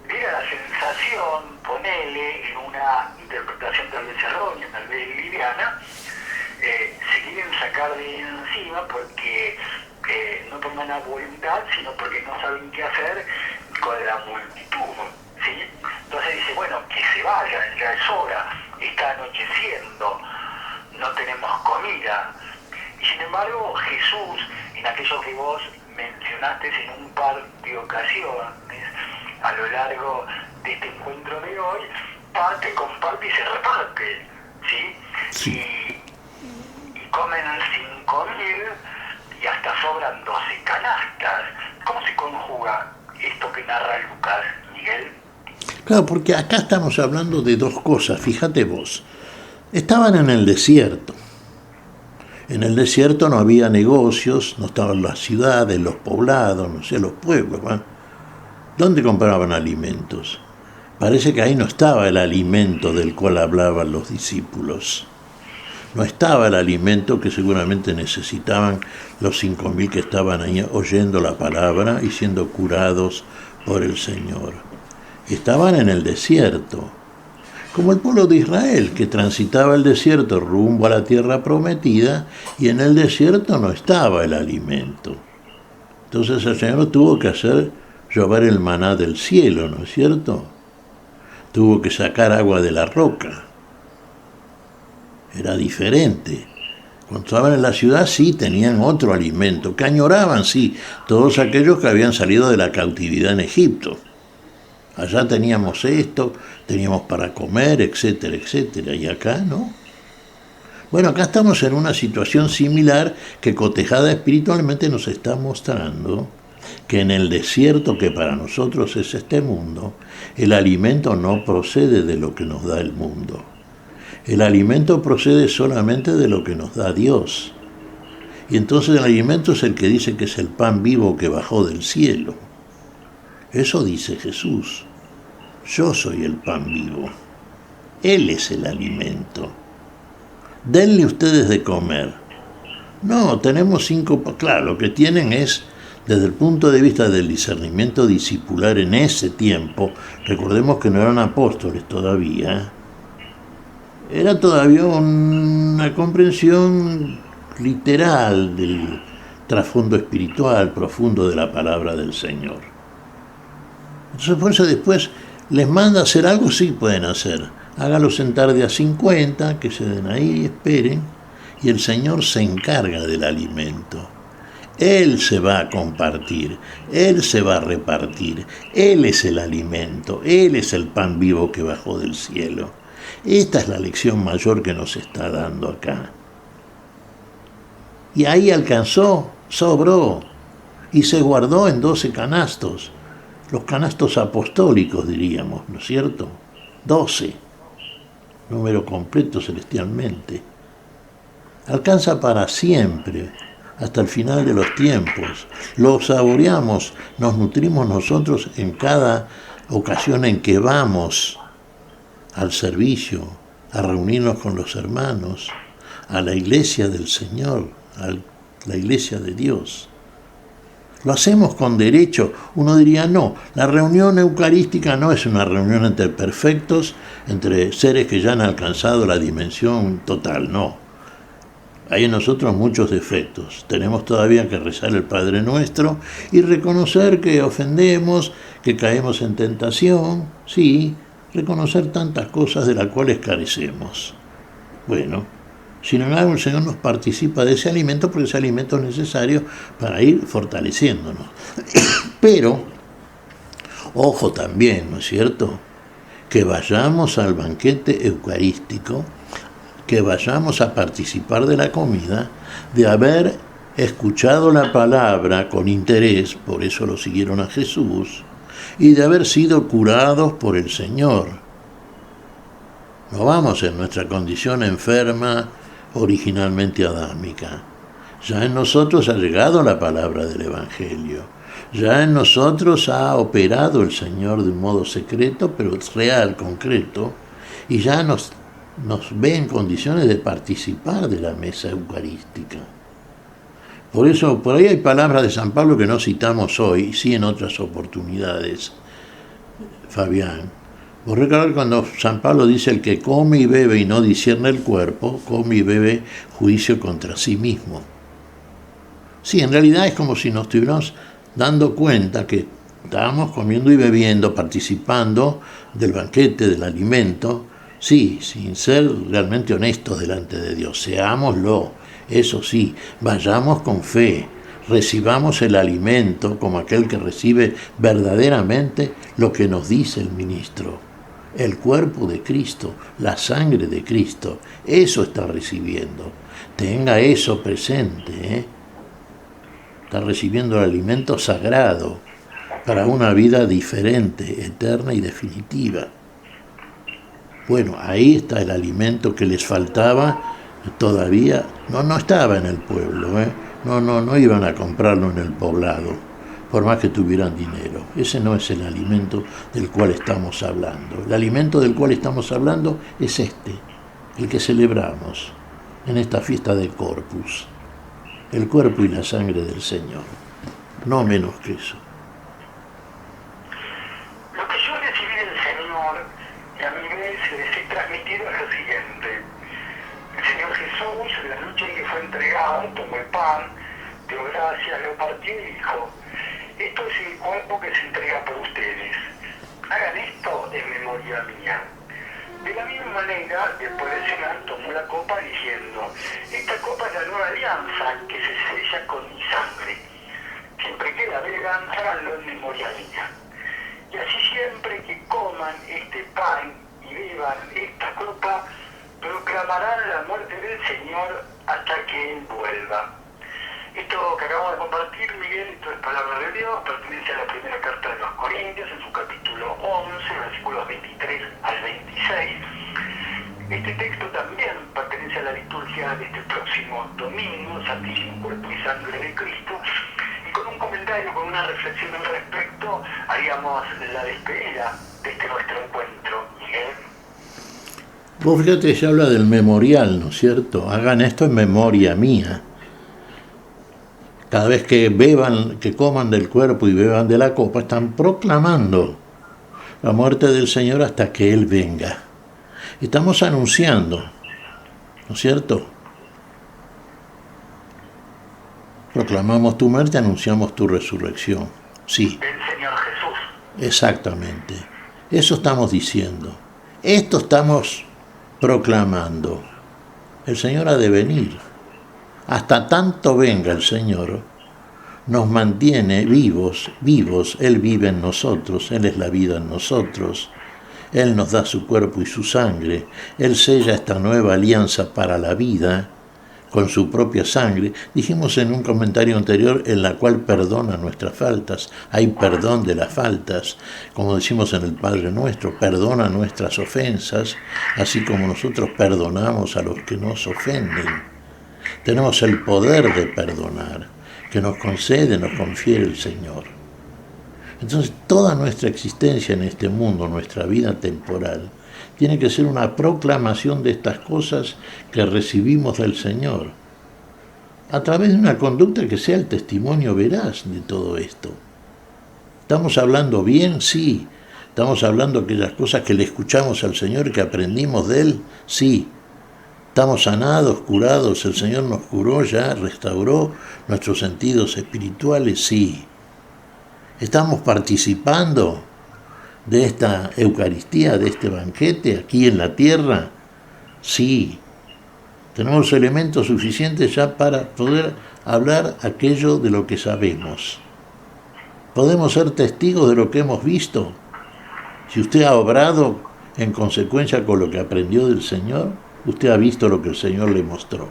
diera la sensación, ponele, en una interpretación tal vez errónea, tal vez liviana, se quieren sacar de encima porque no por mala voluntad, sino porque no saben qué hacer con la multitud, ¿sí? Entonces dice, bueno, que se vayan, ya es hora, está anocheciendo, no tenemos comida. Y sin embargo, Jesús, en aquello que vos mencionaste en un par de ocasiones a lo largo de este encuentro de hoy, parte, comparte y se reparte, ¿sí? Sí. Y comen 5.000 y hasta sobran 12 canastas. ¿Cómo se conjuga esto que narra Lucas, Miguel? Claro, porque acá estamos hablando de dos cosas, fíjate vos. Estaban en el desierto. En el desierto no había negocios, no estaban las ciudades, los poblados, no sé, los pueblos, ¿no? ¿Dónde compraban alimentos? Parece que ahí no estaba el alimento del cual hablaban los discípulos. No estaba el alimento que seguramente necesitaban los 5.000 que estaban ahí oyendo la palabra y siendo curados por el Señor. Estaban en el desierto, como el pueblo de Israel, que transitaba el desierto rumbo a la tierra prometida, y en el desierto no estaba el alimento. Entonces el Señor tuvo que hacer llover el maná del cielo, ¿no es cierto? Tuvo que sacar agua de la roca. Era diferente. Cuando estaban en la ciudad sí tenían otro alimento, que añoraban, sí, todos aquellos que habían salido de la cautividad en Egipto. Allá teníamos esto, teníamos para comer, etcétera, etcétera, y acá no. Bueno, acá estamos en una situación similar que cotejada espiritualmente nos está mostrando que en el desierto que para nosotros es este mundo, el alimento no procede de lo que nos da el mundo. El alimento procede solamente de lo que nos da Dios. Y entonces el alimento es el que dice que es el pan vivo que bajó del cielo. Eso dice Jesús. Yo soy el pan vivo. Él es el alimento. Denle ustedes de comer. No, tenemos 5... Claro, lo que tienen es, desde el punto de vista del discernimiento discipular en ese tiempo, recordemos que no eran apóstoles todavía, era todavía una comprensión literal del trasfondo espiritual profundo de la palabra del Señor. Entonces, por eso después les manda a hacer algo, sí pueden hacer. Hágalo sentar de a 50, que se den ahí, esperen, y el Señor se encarga del alimento. Él se va a compartir, Él se va a repartir, Él es el alimento, Él es el pan vivo que bajó del cielo. Esta es la lección mayor que nos está dando acá. Y ahí alcanzó, sobró, y se guardó en 12 canastos, los canastos apostólicos diríamos, ¿no es cierto? 12, número completo celestialmente. Alcanza para siempre, hasta el final de los tiempos. Lo saboreamos, nos nutrimos nosotros en cada ocasión en que vamos al servicio, a reunirnos con los hermanos, a la iglesia del Señor, a la iglesia de Dios. Lo hacemos con derecho. Uno diría, no, la reunión eucarística no es una reunión entre perfectos, entre seres que ya han alcanzado la dimensión total, no. Hay en nosotros muchos defectos. Tenemos todavía que rezar el Padre Nuestro y reconocer que ofendemos, que caemos en tentación, sí, reconocer tantas cosas de las cuales carecemos. Bueno, sin embargo el Señor nos participa de ese alimento porque ese alimento es necesario para ir fortaleciéndonos. Pero, ojo también, ¿no es cierto?, que vayamos al banquete eucarístico, que vayamos a participar de la comida, de haber escuchado la palabra con interés, por eso lo siguieron a Jesús, y de haber sido curados por el Señor. No vamos en nuestra condición enferma, originalmente adámica. Ya en nosotros ha llegado la palabra del Evangelio. Ya en nosotros ha operado el Señor de un modo secreto, pero real, concreto, y ya nos ve en condiciones de participar de la mesa eucarística. Por eso, por ahí hay palabras de San Pablo que no citamos hoy, sí en otras oportunidades, Fabián, Vos recordás cuando San Pablo dice: el que come y bebe y no discierne el cuerpo, come y bebe juicio contra sí mismo. Sí, en realidad es como si nos estuviéramos dando cuenta que estábamos comiendo y bebiendo, participando del banquete, del alimento, sí, sin ser realmente honestos delante de Dios. Seámoslo, eso sí, vayamos con fe, recibamos el alimento como aquel que recibe verdaderamente lo que nos dice el ministro. El cuerpo de Cristo, la sangre de Cristo, eso está recibiendo. Tenga eso presente, ¿eh? Está recibiendo el alimento sagrado para una vida diferente, eterna y definitiva. Bueno, ahí está el alimento que les faltaba todavía. No estaba en el pueblo, ¿eh? No iban a comprarlo en el poblado, por más que tuvieran dinero. Ese no es el alimento del cual estamos hablando. El alimento del cual estamos hablando es este, el que celebramos en esta fiesta de Corpus. El cuerpo y la sangre del Señor, no menos que eso. Lo que yo recibí del Señor y a mi vez les he transmitido es lo siguiente. El Señor Jesús, en la noche en que fue entregado, tomó el pan, dio gracias, lo partió y dijo: esto es mi cuerpo que se entrega por ustedes. Hagan esto en memoria mía. De la misma manera, después de cenar, tomó la copa diciendo: esta copa es la nueva alianza que se sella con mi sangre. Siempre que la beban, háganlo en memoria mía. Y así siempre que coman este pan y beban esta copa, proclamarán la muerte del Señor hasta que Él vuelva. Esto que acabamos de compartir, Miguel, esto es palabra de Dios, pertenece a la primera carta de los Corintios, en su capítulo 11, versículos 23 al 26. Este texto también pertenece a la liturgia de este próximo domingo, Santísimo Cuerpo y Sangre de Cristo, y con un comentario, con una reflexión al respecto, haríamos la despedida de este nuestro encuentro, Miguel. Vos fíjate, se habla del memorial, ¿no es cierto? Hagan esto en memoria mía. Cada vez que beban, que coman del cuerpo y beban de la copa, están proclamando la muerte del Señor hasta que Él venga. Estamos anunciando, ¿no es cierto? Proclamamos tu muerte, anunciamos tu resurrección. Sí. El Señor Jesús. Exactamente. Eso estamos diciendo. Esto estamos proclamando. El Señor ha de venir. Hasta tanto venga el Señor, nos mantiene vivos. Él vive en nosotros, Él es la vida en nosotros. Él nos da su cuerpo y su sangre. Él sella esta nueva alianza para la vida con su propia sangre. Dijimos en un comentario anterior, en la cual perdona nuestras faltas. Hay perdón de las faltas, como decimos en el Padre Nuestro, perdona nuestras ofensas, así como nosotros perdonamos a los que nos ofenden. Tenemos el poder de perdonar, que nos concede, nos confiere el Señor. Entonces, toda nuestra existencia en este mundo, nuestra vida temporal, tiene que ser una proclamación de estas cosas que recibimos del Señor, a través de una conducta que sea el testimonio veraz de todo esto. ¿Estamos hablando bien? Sí. ¿Estamos hablando aquellas cosas que le escuchamos al Señor, que aprendimos de Él? Sí. Estamos sanados, curados, el Señor nos curó ya, restauró nuestros sentidos espirituales, sí. Estamos participando de esta Eucaristía, de este banquete aquí en la tierra, sí. Tenemos elementos suficientes ya para poder hablar aquello de lo que sabemos. Podemos ser testigos de lo que hemos visto. Si usted ha obrado en consecuencia con lo que aprendió del Señor, usted ha visto lo que el Señor le mostró.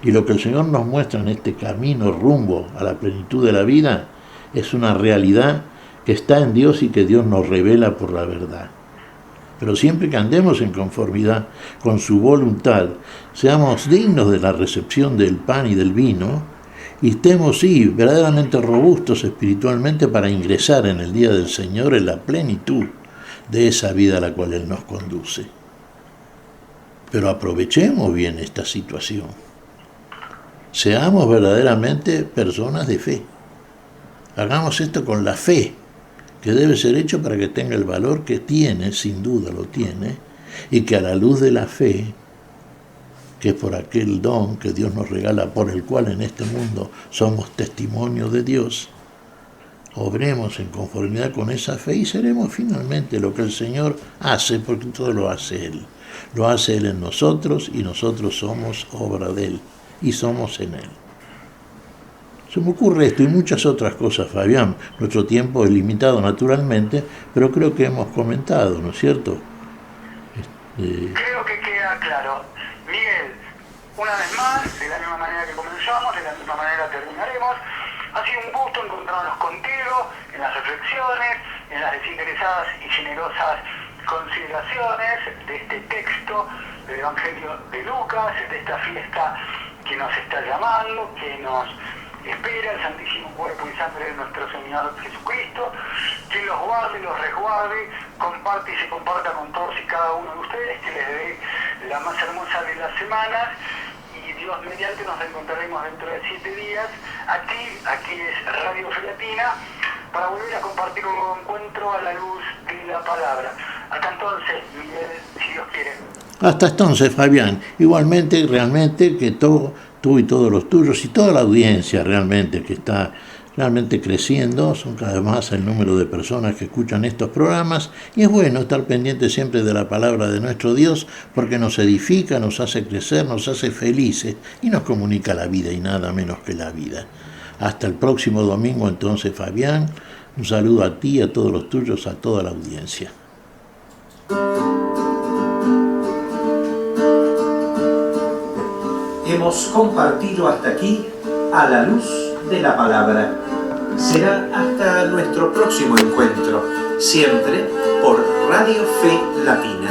Y lo que el Señor nos muestra en este camino rumbo a la plenitud de la vida es una realidad que está en Dios y que Dios nos revela por la verdad. Pero siempre que andemos en conformidad con su voluntad, seamos dignos de la recepción del pan y del vino, y estemos, sí, verdaderamente robustos espiritualmente para ingresar en el día del Señor en la plenitud de esa vida a la cual Él nos conduce. Pero aprovechemos bien esta situación. Seamos verdaderamente personas de fe. Hagamos esto con la fe que debe ser hecho para que tenga el valor que tiene, sin duda lo tiene, y que a la luz de la fe, que es por aquel don que Dios nos regala, por el cual en este mundo somos testimonio de Dios, obremos en conformidad con esa fe y seremos finalmente lo que el Señor hace, porque todo lo hace Él. Lo hace Él en nosotros y nosotros somos obra de Él y somos en Él. Se me ocurre esto y muchas otras cosas, Fabián. Nuestro tiempo es limitado naturalmente, pero creo que hemos comentado, ¿no es cierto? Creo que queda claro. Miguel, una vez más, de la misma manera que comenzamos, de la misma manera terminaremos. Ha sido un gusto encontrarnos contigo en las reflexiones, en las desinteresadas y generosas consideraciones de este texto del Evangelio de Lucas, de esta fiesta que nos está llamando, que nos espera el Santísimo Cuerpo y Sangre de nuestro Señor Jesucristo, que los guarde, los resguarde, comparte y se comparta con todos y cada uno de ustedes, que les dé la más hermosa de las semanas, y Dios mediante nos encontraremos dentro de 7 días, aquí es Radio Fe Latina, para volver a compartir un nuevo encuentro a la luz de la palabra. Hasta entonces, Miguel, si Dios quiere. Hasta entonces, Fabián, igualmente, realmente, que tú y todos los tuyos y toda la audiencia realmente que está realmente creciendo, son cada vez más el número de personas que escuchan estos programas, y es bueno estar pendiente siempre de la palabra de nuestro Dios, porque nos edifica, nos hace crecer, nos hace felices y nos comunica la vida y nada menos que la vida. Hasta el próximo domingo entonces, Fabián, un saludo a ti, a todos los tuyos, a toda la audiencia. Hemos compartido hasta aquí a la luz de la palabra. Será hasta nuestro próximo encuentro, siempre por Radio Fe Latina.